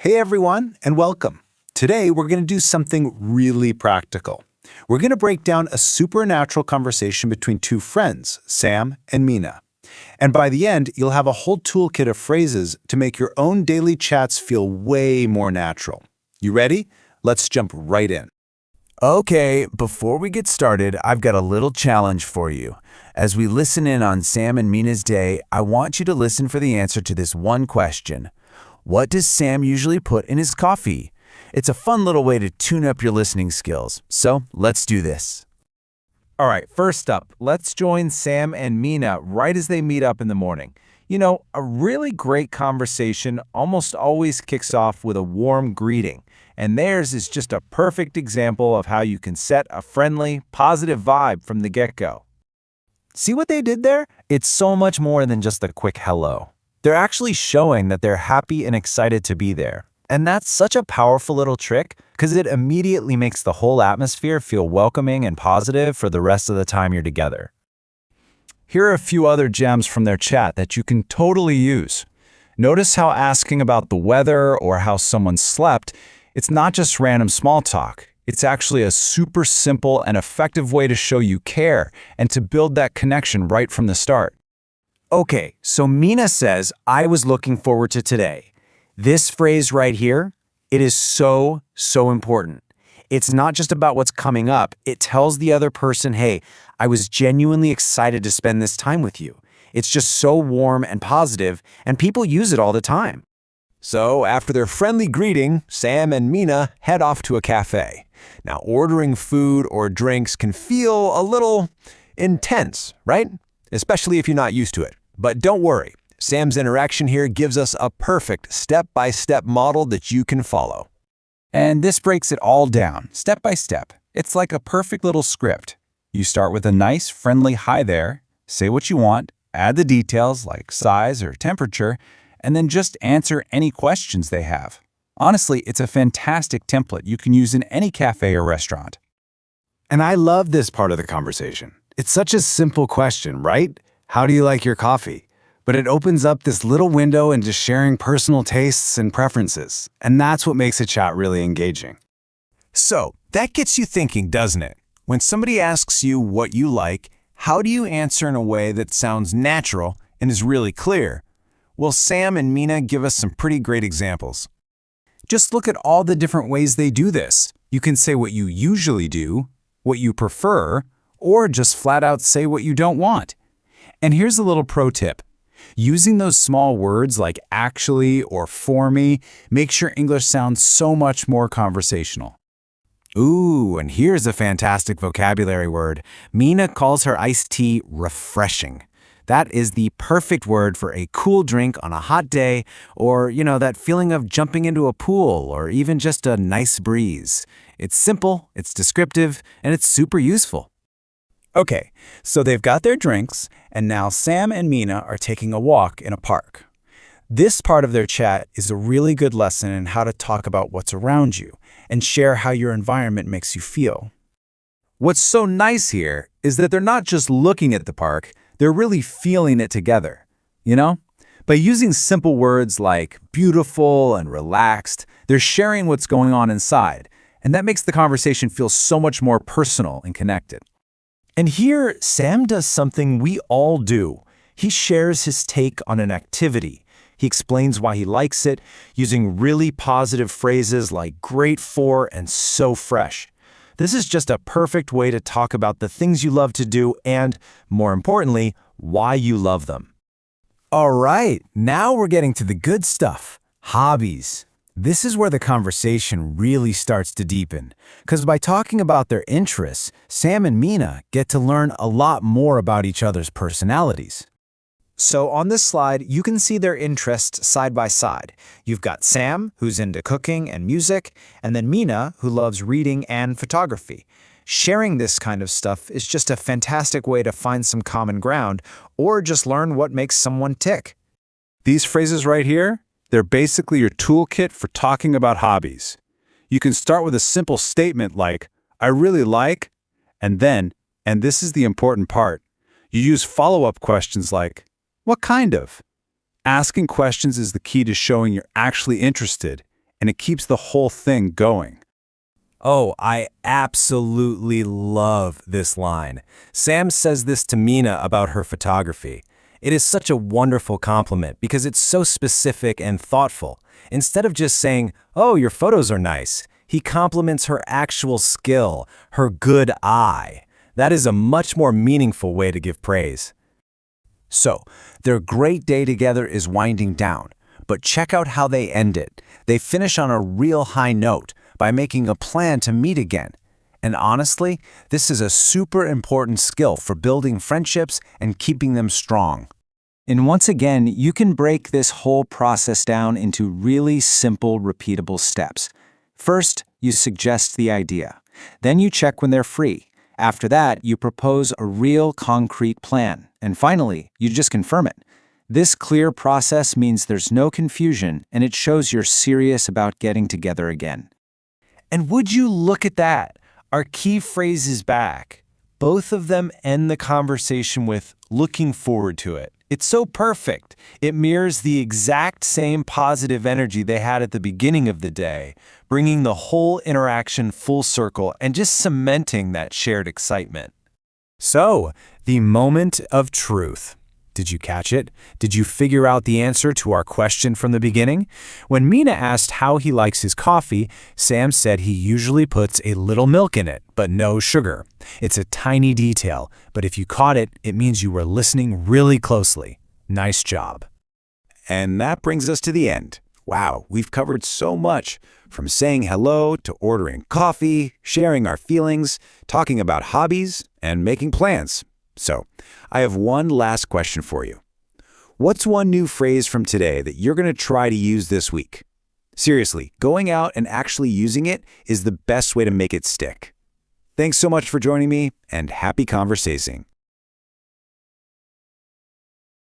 Hey everyone, and welcome. Today we're going to do something really practical. We're going to break down a supernatural conversation between two friends, Sam and Mina. And by the end, you'll have a whole toolkit of phrases to make your own daily chats feel way more natural. You ready? Let's jump right in. Okay, before we get started, I've got a little challenge for you. As we listen in on Sam and Mina's day, I want you to listen for the answer to this one question. What does Sam usually put in his coffee? It's a fun little way to tune up your listening skills. So let's do this. All right, first up, let's join Sam and Mina right as they meet up in the morning. You know, a really great conversation almost always kicks off with a warm greeting, and theirs is just a perfect example of how you can set a friendly, positive vibe from the get-go. See what they did there? It's so much more than just a quick hello. They're actually showing that they're happy and excited to be there. And that's such a powerful little trick because it immediately makes the whole atmosphere feel welcoming and positive for the rest of the time you're together. Here are a few other gems from their chat that you can totally use. Notice how asking about the weather or how someone slept, it's not just random small talk. It's actually a super simple and effective way to show you care and to build that connection right from the start. Okay, so Mina says, I was looking forward to today. This phrase right here, it is so important. It's not just about what's coming up. It tells the other person, hey, I was genuinely excited to spend this time with you. It's just so warm and positive, and people use it all the time. So after their friendly greeting, Sam and Mina head off to a cafe. Now, ordering food or drinks can feel a little intense, right? Especially if you're not used to it. But don't worry, Sam's interaction here gives us a perfect step-by-step model that you can follow. And this breaks it all down, step by step. It's like a perfect little script. You start with a nice, friendly hi there, say what you want, add the details like size or temperature, and then just answer any questions they have. Honestly, it's a fantastic template you can use in any cafe or restaurant. And I love this part of the conversation. It's such a simple question, right? How do you like your coffee? But it opens up this little window into sharing personal tastes and preferences. And that's what makes a chat really engaging. So that gets you thinking, doesn't it? When somebody asks you what you like, how do you answer in a way that sounds natural and is really clear? Well, Sam and Mina give us some pretty great examples. Just look at all the different ways they do this. You can say what you usually do, what you prefer, or just flat out say what you don't want. And here's a little pro tip. Using those small words like actually or for me makes your English sound so much more conversational. Ooh, and here's a fantastic vocabulary word. Mina calls her iced tea refreshing. That is the perfect word for a cool drink on a hot day or, that feeling of jumping into a pool or even just a nice breeze. It's simple, it's descriptive, and it's super useful. Okay, so they've got their drinks, and now Sam and Mina are taking a walk in a park. This part of their chat is a really good lesson in how to talk about what's around you and share how your environment makes you feel. What's so nice here is that they're not just looking at the park, they're really feeling it together, By using simple words like beautiful and relaxed, they're sharing what's going on inside, and that makes the conversation feel so much more personal and connected. And here, Sam does something we all do. He shares his take on an activity. He explains why he likes it, using really positive phrases like great for and so fresh. This is just a perfect way to talk about the things you love to do and, more importantly, why you love them. All right, now we're getting to the good stuff, hobbies. This is where the conversation really starts to deepen, because by talking about their interests, Sam and Mina get to learn a lot more about each other's personalities. So on this slide, you can see their interests side by side. You've got Sam, who's into cooking and music, and then Mina, who loves reading and photography. Sharing this kind of stuff is just a fantastic way to find some common ground or just learn what makes someone tick. These phrases right here, they're basically your toolkit for talking about hobbies. You can start with a simple statement like, I really like, and then, and this is the important part, you use follow-up questions like, what kind of? Asking questions is the key to showing you're actually interested and it keeps the whole thing going. Oh, I absolutely love this line. Sam says this to Mina about her photography. It is such a wonderful compliment because it's so specific and thoughtful. Instead of just saying, "Oh, your photos are nice," he compliments her actual skill, her good eye. That is a much more meaningful way to give praise. So, their great day together is winding down, but check out how they end it. They finish on a real high note by making a plan to meet again. And honestly, this is a super important skill for building friendships and keeping them strong. And once again, you can break this whole process down into really simple, repeatable steps. First, you suggest the idea. Then you check when they're free. After that, you propose a real concrete plan. And finally, you just confirm it. This clear process means there's no confusion, and it shows you're serious about getting together again. And would you look at that? Our key phrase is back. Both of them end the conversation with looking forward to it. It's so perfect. It mirrors the exact same positive energy they had at the beginning of the day, bringing the whole interaction full circle and just cementing that shared excitement. So, the moment of truth. Did you catch it? Did you figure out the answer to our question from the beginning? When Mina asked how he likes his coffee, Sam said he usually puts a little milk in it, but no sugar. It's a tiny detail, but if you caught it, it means you were listening really closely. Nice job. And that brings us to the end. Wow, we've covered so much, from saying hello to ordering coffee, sharing our feelings, talking about hobbies, and making plans. So, I have one last question for you. What's one new phrase from today that you're going to try to use this week? Seriously, going out and actually using it is the best way to make it stick. Thanks so much for joining me, and happy conversating.